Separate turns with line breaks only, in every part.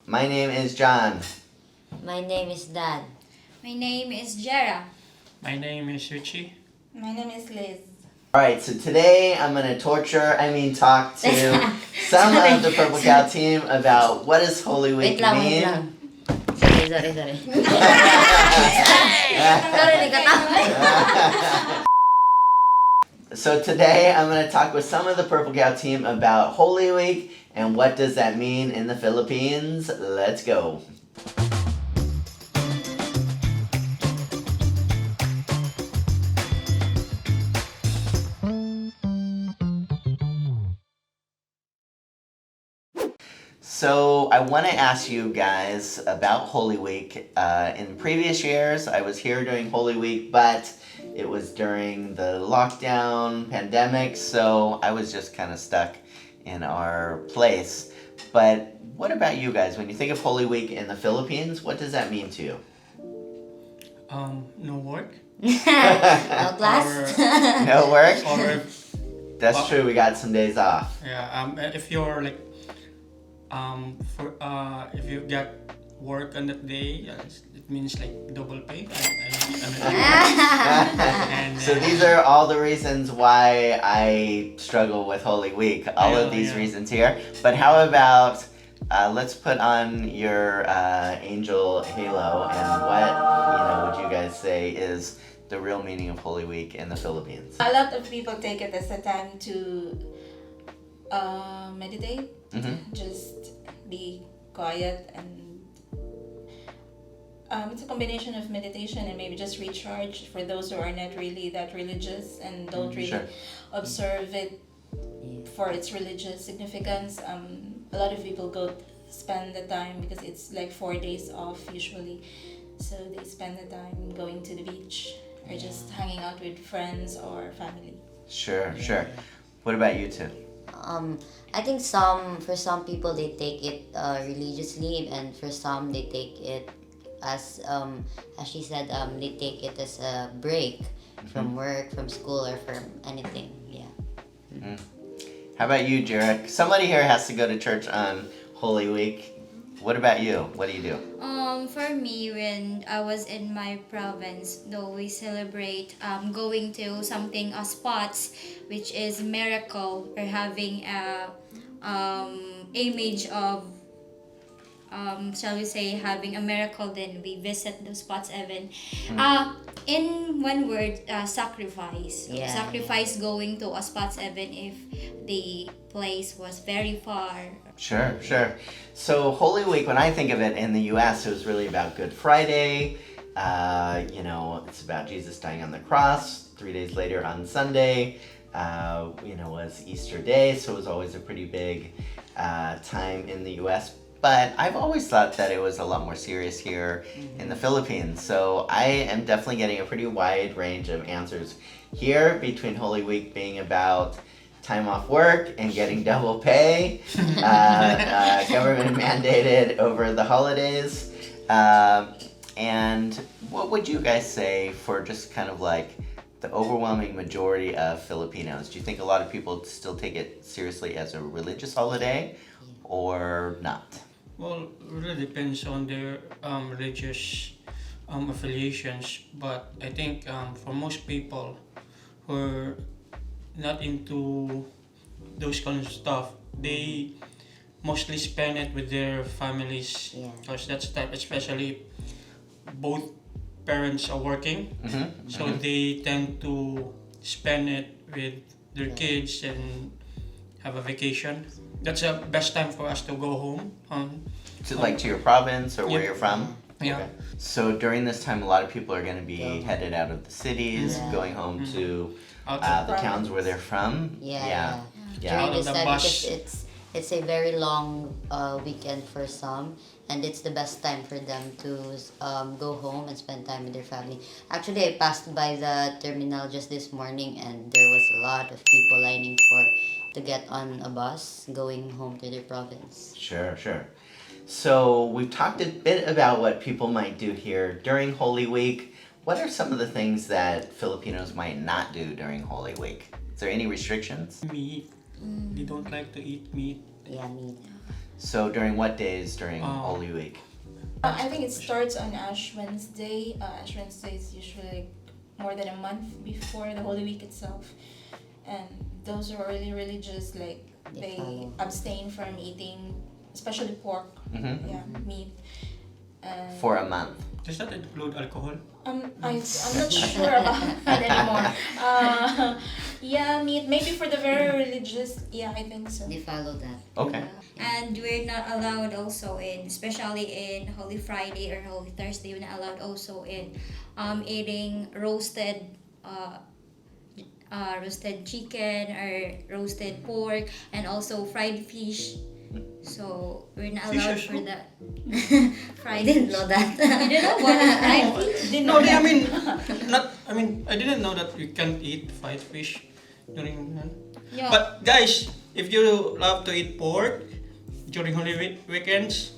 My name is John.
My name is Dan.
My name is Jera.
My name is Richie.
My name is Liz.
Alright, so today I'm going to talk to some of the Purple Cow team about what does Holy Week
Wait lang,
mean.
wait lang. Sorry. Sorry, nagkatawa.
So today I'm going to talk with some of the Purple Cow team about Holy Week and what does that mean in the Philippines. Let's go. So I want to ask you guys about Holy Week. In previous years, I was here during Holy Week, but it was during the lockdown pandemic, so I was just kind of stuck in our place. But what about you guys? When you think of Holy Week in the Philippines, what does that mean to you?
No work.
No class?
No work?
Or
That's true, we got some days off.
if you're like if you get work on that day, it means like double pay.
So these are all the reasons why I struggle with Holy Week. All of these reasons here. But how about let's put on your angel halo and what would you guys say is the real meaning of Holy Week in the Philippines?
A lot of people take it as a time to meditate, just be quiet, and it's a combination of meditation and maybe just recharge for those who are not really that religious and don't really observe it for its religious significance. A lot of people go spend the time because it's like 4 days off usually, so they spend the time going to the beach or just hanging out with friends or family.
Sure. What about you two?
I think for some people they take it religiously, and for some they take it as she said, they take it as a break from work, from school, or from anything.
How about you, Jarek? Somebody here has to go to church on Holy Week. What about you? What do you do?
For me, when I was in my province, though we celebrate going to something spots, which is miracle, or having a image of shall we say having a miracle, then we visit those spots even. In one word, sacrifice. Sacrifice going to a spots even if the place was very far.
Sure. So Holy Week, when I think of it in the U.S., it was really about Good Friday. It's about Jesus dying on the cross. 3 days later on Sunday, was Easter Day. So it was always a pretty big time in the U.S. But I've always thought that it was a lot more serious here in the Philippines. So I am definitely getting a pretty wide range of answers here, between Holy Week being about time off work and getting double pay, government mandated over the holidays. And what would you guys say for just kind of like the overwhelming majority of Filipinos? Do you think a lot of people still take it seriously as a religious holiday or not?
Well, it really depends on their religious affiliations. But I think for most people who are not into those kind of stuff, they mostly spend it with their families, because that's the time, especially both parents are working, so they tend to spend it with their kids and have a vacation. That's the best time for us to go home.
To your province or where you're from?
Yeah.
Okay. So during this time, a lot of people are going to be headed out of the cities, going home to the towns where they're from.
During this time, because it's a very long weekend for some, and it's the best time for them to go home and spend time with their family. Actually, I passed by the terminal just this morning, and there was a lot of people lining to get on a bus going home to their province.
Sure. So we've talked a bit about what people might do here during Holy Week. What are some of the things that Filipinos might not do during Holy Week? Is there any restrictions?
Meat. They don't like to eat meat.
Yeah, meat.
So during what days during Holy Week?
I think it starts on Ash Wednesday. Ash Wednesday is usually more than a month before the Holy Week itself. And those who are really religious, like they abstain from eating, especially pork, meat.
For a month.
Does that include alcohol?
I'm not sure about that anymore. Meat. Maybe for the very religious. Yeah, I think so.
They follow that.
Okay.
And we're not allowed also especially in Holy Friday or Holy Thursday, we're not allowed also in eating roasted chicken or roasted pork and also fried fish. So we're not allowed
Fish
for
also?
that.
I didn't know that.
You don't know what is fried fish?
No, I didn't know that you can't eat fried fish during.
Yeah.
But guys, if you love to eat pork during Holy Weekends,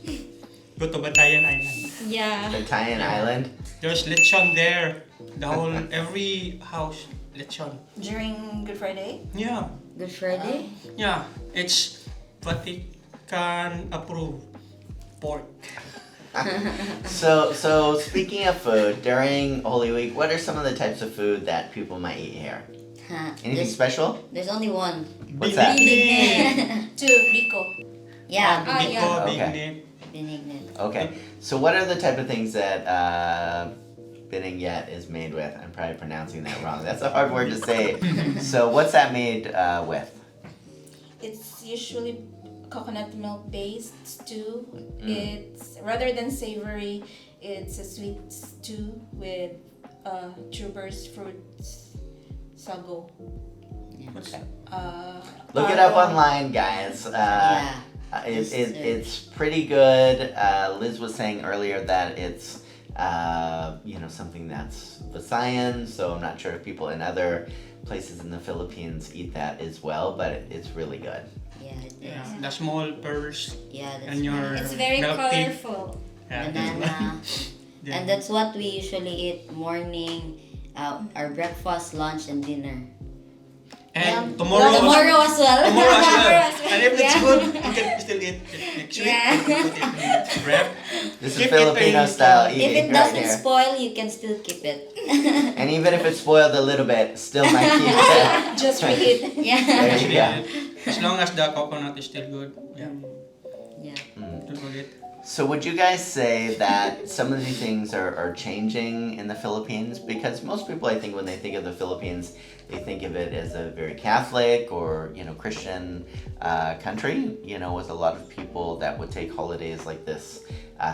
go to Batayan Island.
Yeah.
Batayan Island.
There's lechon there. Every house lechon.
During Good Friday.
Yeah,
Good Friday?
yeah. It's Vatican approved pork.
So speaking of food, during Holy Week, what are some of the types of food that people might eat here? Anything special?
There's only one.
What's that?
To Biko.
Yeah,
Biko,
Okay.
Bignet.
Benignet.
Okay. So what are the type of things that Benignet is made with? I'm probably pronouncing that wrong. That's a hard word to say. So what's that made with?
It's usually coconut milk based stew. It's rather than savory, it's a sweet stew with tubers, fruits, sago.
What's
Look it up online, guys. It's pretty good. Liz was saying earlier that it's something that's Visayan, so I'm not sure if people in other places in the Philippines eat that as well, but it's really good.
Yeah, it is.
Yeah, the small pearls
Yeah, that's
and your
It's very
milk tea.
colorful.
Yeah,
banana.
yeah.
And that's what we usually eat morning, our breakfast, lunch, and dinner.
And tomorrow,
Tomorrow as well.
tomorrow as well.
Tomorrow as well.
And if it's
Yeah.
good, you can still eat it next week.
Yeah.
You can put it in wrap.
This
Keep
is
it
Filipino
in-
style
If
eating
it
right
doesn't
here.
spoil, you can still keep it.
And even if it's spoiled a little bit, still might keep it.
Just reheat.
Yeah.
There you go.
As long as the coconut is still good. Yeah.
Yeah.
Don't forget.
So would you guys say that some of these things are changing in the Philippines? Because most people, I think, when they think of the Philippines, they think of it as a very Catholic or, Christian country, with a lot of people that would take holidays like this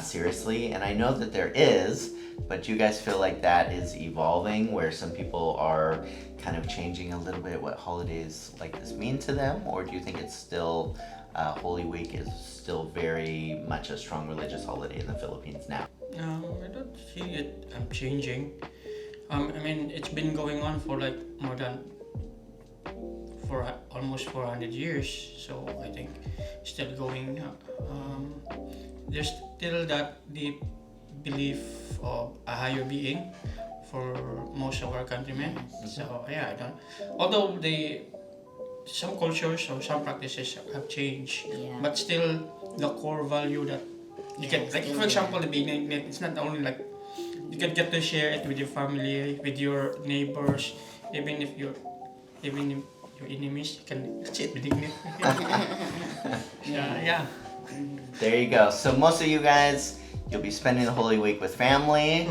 seriously. And I know that there is, but you guys feel like that is evolving, where some people are kind of changing a little bit what holidays like this mean to them? Or do you think it's still, Holy Week is still very much a strong religious holiday in the Philippines now?
No, I don't see it changing. It's been going on for like almost 400 years. So I think still going. There's still that deep belief of a higher being for most of our countrymen. So yeah, I don't. Although some cultures or some practices have changed,
Yeah.
but still the core value that you
Yeah,
can, like
still
for
there.
example, the beginning, it's not only like you can get to share it with your family, with your neighbors, even if your enemies, you can that's it, benignit. Yeah.
There you go. So most of you guys, you'll be spending the Holy Week with family.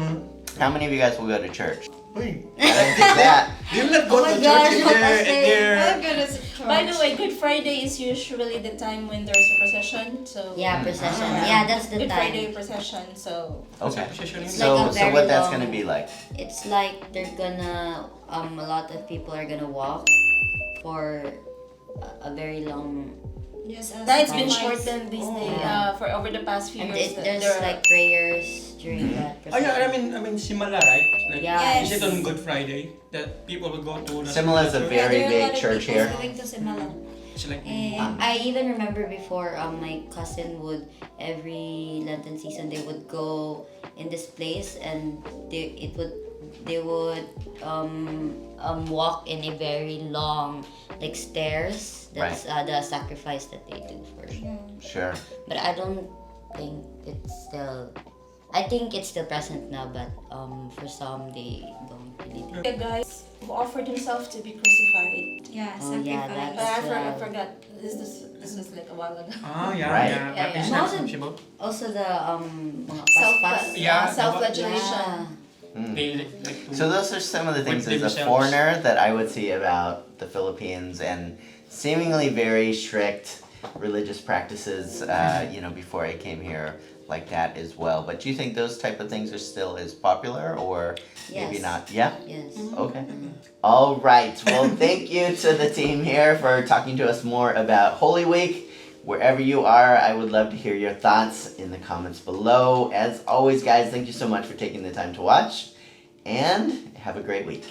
How many of you guys will go to church?
Uy,
I didn't think that.
you'll not go
Oh my
to
gosh,
church if
what
they're,
a
if they're
goodness.
By the way, Good Friday is usually the time when there's a procession. So
Yeah, procession. Yeah, that's the
Good
time.
Friday procession. So
Okay.
It's
So,
like a
so
very
what that's
long-
gonna be like?
It's like they're gonna a lot of people are gonna walk for a very long,
Yes,
that's been shortened these days
Yeah.
for over the past few
and
years.
there's
there are-
like prayers during that
Oh yeah,
procession.
Simala, right? Like,
Yeah.
is it on Good Friday that people will go to? the
Simala is a
church?
very
there are a
big
lot of
church
people
here.
going to Simala.
It's like
And
I even remember before my cousin would every Lenten season they would go in this place and it would walk in a very long like stairs. That's the sacrifice that they do for sure.
Sure.
But I don't think it's still. I think it's still present now, but for some they don't really do.
The guys who offered himself to be crucified.
Yeah,
Oh, yeah,
sacrifice.
But I
Yeah.
forgot. This was like a while ago.
Oh, yeah,
Right.
yeah.
Yeah,
But it's
yeah.
not
Also-
possible.
Also the mga paspas.
Yeah,
Self-flagellation.
They like to...
So those are some of the things
With
as a
themselves.
foreigner that I would see about the Philippines and seemingly very strict religious practices, before I came here like that as well. But do you think those type of things are still as popular or maybe
Yes.
not? Yeah?
Yes.
Okay. All right. Well, thank you to the team here for talking to us more about Holy Week. Wherever you are, I would love to hear your thoughts in the comments below. As always, guys, thank you so much for taking the time to watch, and have a great week.